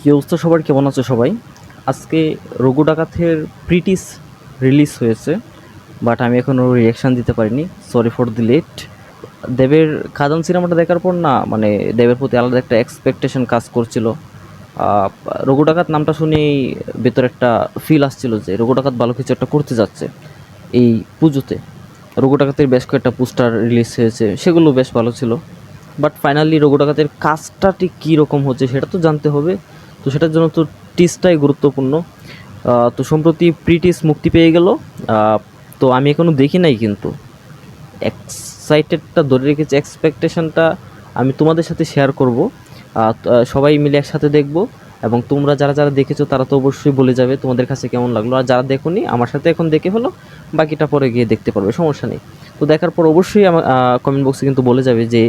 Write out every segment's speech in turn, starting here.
কী অবস্থা সবার, কেমন আছো সবাই? আজকে রঘু ডাকাতের প্রিটিস রিলিজ হয়েছে, বাট আমি এখনও রিয়াকশান দিতে পারিনি। Sorry for the late. দেবের খাদান সিনেমাটা দেখার পর না, মানে দেবের প্রতি আলাদা একটা এক্সপেকটেশন কাজ করছিল। রঘু ডাকাত নামটা শুনেই ভেতরে একটা ফিল আসছিল যে রঘু ডাকাত ভালো কিছু একটা করতে যাচ্ছে এই পুজোতে। রঘু ডাকাতের বেশ কয়েকটা পোস্টার রিলিজ হয়েছে, সেগুলো বেশ ভালো ছিল। বাট ফাইনালি রঘু ডাকাতের কাজটা ঠিক কীরকম হচ্ছে সেটা তো জানতে হবে। তো সেটার জন্য তো টিজটাই গুরুত্বপূর্ণ। তো সম্প্রতি প্রি টিজ মুক্তি পেয়ে গেল। তো আমি এখনও দেখি নাই, কিন্তু এক্সাইটেডটা ধরে রেখেছি, এক্সপেকটেশনটা আমি তোমাদের সাথে শেয়ার করব। সবাই মিলে একসাথে দেখব, এবং তোমরা যারা যারা দেখেছো তারা তো অবশ্যই বলে যাবে তোমাদের কাছে কেমন লাগলো। আর যারা দেখোনি আমার সাথে এখন দেখে ফেলো, বাকিটা পরে গিয়ে দেখতে পারবে, সমস্যা নেই। তো দেখার পর অবশ্যই আমার কমেন্ট বক্সে কিন্তু বলে যাবে যে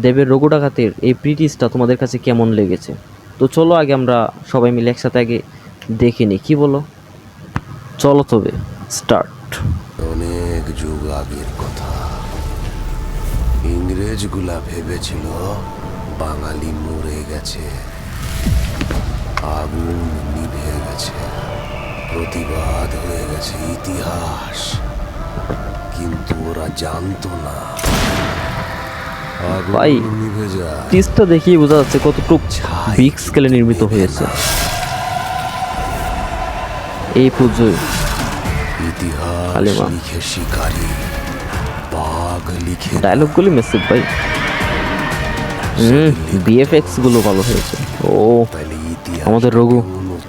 দেবের রঘু ডাকাতের এই প্রিটিজটা তোমাদের কাছে কেমন লেগেছে। তো চলো আগে আমরা সবাই মিলে একসাথে আগে দেখে নিই, কী বলো? চলো তবে স্টার্ট। অনেক যুগ আগের কথা। ইংরেজগুলা ভেবেছিল বাঙালি মরে গেছে, আগুন নিভে গেছে, প্রতিবাদ হয়ে গেছে ইতিহাস। কিন্তু ওরা জানতো না ভাই, আগুন নিভে যায়, টিজটা দেখেই বোঝা যাচ্ছে কতটুক বিগ স্কেলে নির্মিত হয়েছে এই পুজোয়। ইতিহাস হালিমা লিখে শিকারী, বাঘ লিখে ডায়লগগুলি মেসেজ ভাই। বিএফএক্স গুলো ভালো হয়েছে। ও তাহলে ইতিহাস আমাদের রঘু,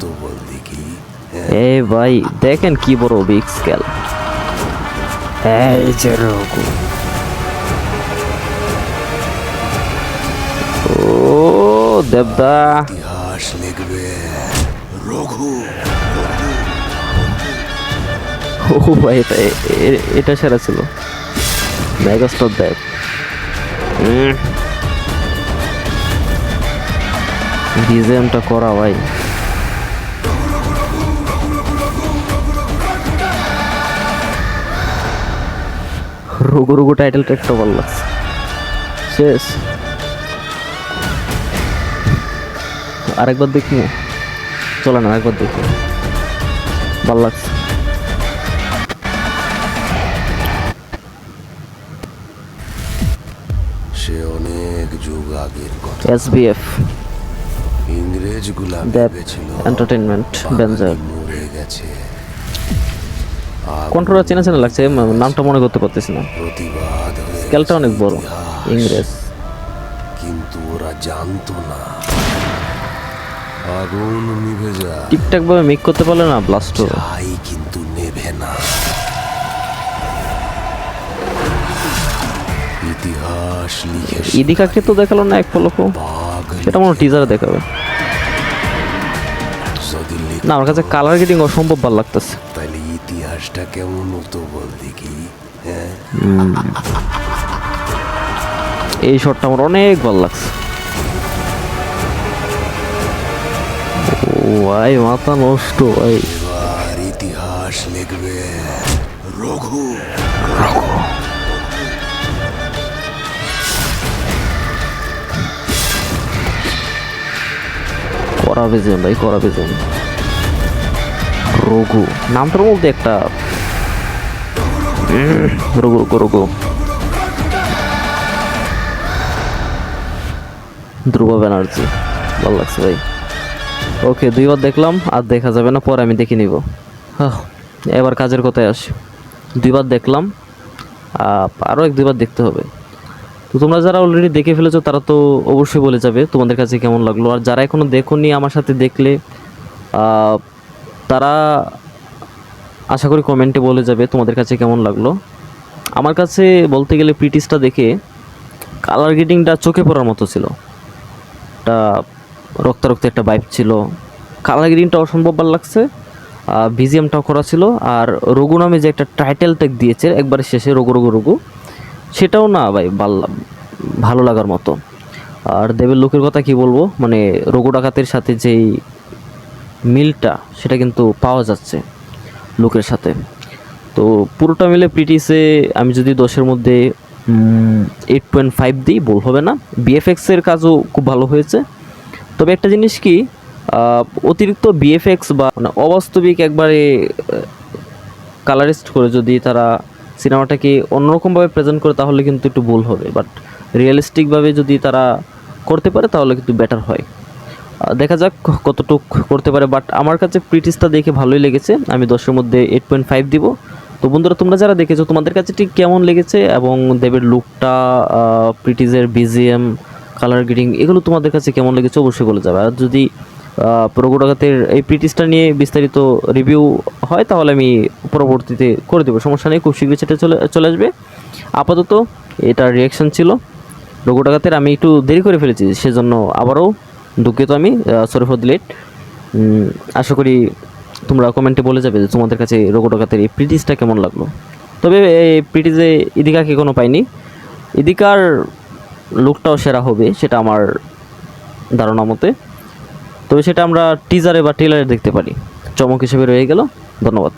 তো বল দেখি। এ ভাই দেখেন কি বড় বিগ স্কেল। এই যে রঘু, ও দেবদা, ইতিহাস লিখবে রঘু। ও ভাই এটা এটা সেরা ছিল। মেগাস্টার দেব। ডিজাইনটা করা ভাই। রঘু রঘু টাইটেলটা একটা ভালো লাগছে। শেষ, আরেকবার দেখি, চলে না আরেকবার দেখি, ভালো লাগছে। সে অনেক যুগ আগের কথা। এসবিএফ ইংরেজগুলা দেব ভেবেছিল এন্টারটেইনমেন্ট বেঞ্জার। মরে গেছে, কন্ট্রোলার চেনা চেনা লাগছে, নামটা মনে করতে পারতেছি না। প্রতিবাদ হয়ে স্কেলটা অনেক বড়। ইতিহাস। ইংরেজ, কিন্তু ওরা জানতো না আগুন নিভে যায়, ঠিকঠাক ভাবে মেক করতে পারলে না ব্লাস্ট হবে। ছাই কিন্তু নেভে না। ইতিহাস লিখে ইদিকাকে তো দেখালো না এক পলকও, বাঘ সেটা মনে টিজারে দেখাবে। যদি না, আমার কাছে কালার গ্রেডিং অসম্ভব ভালো লাগতেছে। তাহলে ইতিহাসটা কেমন হতো বল দেখি। হ্যাঁ, এই শটটা আমার অনেক ভালো লাগছে। ও ভাই মাথা নষ্ট ভাই। এবার ইতিহাস লিখবে রঘু। করা বেজেন ভাই, করা বেজেন। রঘু নামটার মধ্যে একটা রঘু রঘু রঘু। ধ্রুব ব্যানার্জি, ভালো লাগছে ভাই। ওকে, দুইবার দেখলাম, আর দেখা যাবে না, পরে আমি দেখে নিব। এবার কাজের কথায় আসি। দুইবার দেখলাম, আরও এক দুইবার দেখতে হবে। তো তোমরা যারা অলরেডি দেখে ফেলেছো তারা তো অবশ্যই বলে যাবে তোমাদের কাছে কেমন লাগলো। আর যারা এখনও দেখোনি আমার সাথে দেখলে তারা আশা করি কমেন্টে বলে যাবে তোমাদের কাছে কেমন লাগলো। আমার কাছে বলতে গেলে প্রিটিসটা দেখে কালার গ্রেডিংটা চোখে পড়ার মতো ছিল। একটা রক্তারক্ত একটা ভাইব ছিল, কালার গ্রেডিংটা অসম্ভব ভালো লাগছে। ভিজিএমটাও করা ছিল। আর রঘু নামে যে একটা টাইটেল ট্যাগ দিয়েছে একবারে শেষে, রঘু রঘু রঘু, সেটাও না ভাই ভালো লাগার মতো। আর দেবের লুকের কথা কি বলবো, মানে রঘু ডাকাতের সাথে যেই মিলটা সেটা কিন্তু পাওয়া যাচ্ছে লুকের সাথে। তো পুরোটা মিলে প্রিটিসে আমি যদি 10-এর মধ্যে 8.5 দিই ভুল হবে না। বিএফএক্সের কাজও খুব ভালো হয়েছে। তবে একটা জিনিস কি, অতিরিক্ত বিএফএক্স বা মানে অবাস্তবিক একবারে কালারিস্ট করে যদি তারা সিনেমাটাকে অন্যরকমভাবে প্রেজেন্ট করে তাহলে কিন্তু একটু ভুল হবে, বাট রিয়েলিস্টিকভাবে যদি তারা করতে পারে তাহলে কিন্তু বেটার হয়। দেখা যাক কতটুক করতে পারে, বাট আমার কাছে প্রিটিসটা দেখে ভালোই লেগেছে। আমি 10-এর মধ্যে 8.5 দিব। তো বন্ধুরা, তোমরা যারা দেখেছো তোমাদের কাছে ঠিক কেমন লেগেছে এবং দেবের লুকটা, প্রিটিসের বিজিএম, কালার গ্রেডিং, এগুলো তোমাদের কাছে কেমন লেগেছে অবশ্যই বলে যাবে। আর যদি রঘু ডাকাতের এই প্রিটিসটা নিয়ে বিস্তারিত রিভিউ হয় তাহলে আমি পরবর্তীতে করে দেবো, সমস্যা নেই, খুব শীঘ্রই সেটা চলে আসবে। আপাতত এটা রিয়াকশান ছিল রঘু ডাকাতের। আমি একটু দেরি করে ফেলেছি, সেজন্য আবারও দুঃখিত আমি, সরি ফর দি লেট। আশা করি তোমরা কমেন্টে বলে যাবে যে তোমাদের কাছে রঘু ডাকাতের এই প্রিটিসটা কেমন লাগলো। তবে এই প্রিটিসে ইদিকাকে কোনো পাইনি, ইদিকার লুকটাও সেরা হবে সেটা আমার ধারণা মতে। তবে সেটা আমরা টিজারে বা ট্রেলারে দেখতে পারি, চমক হিসেবে রয়ে গেল। ধন্যবাদ।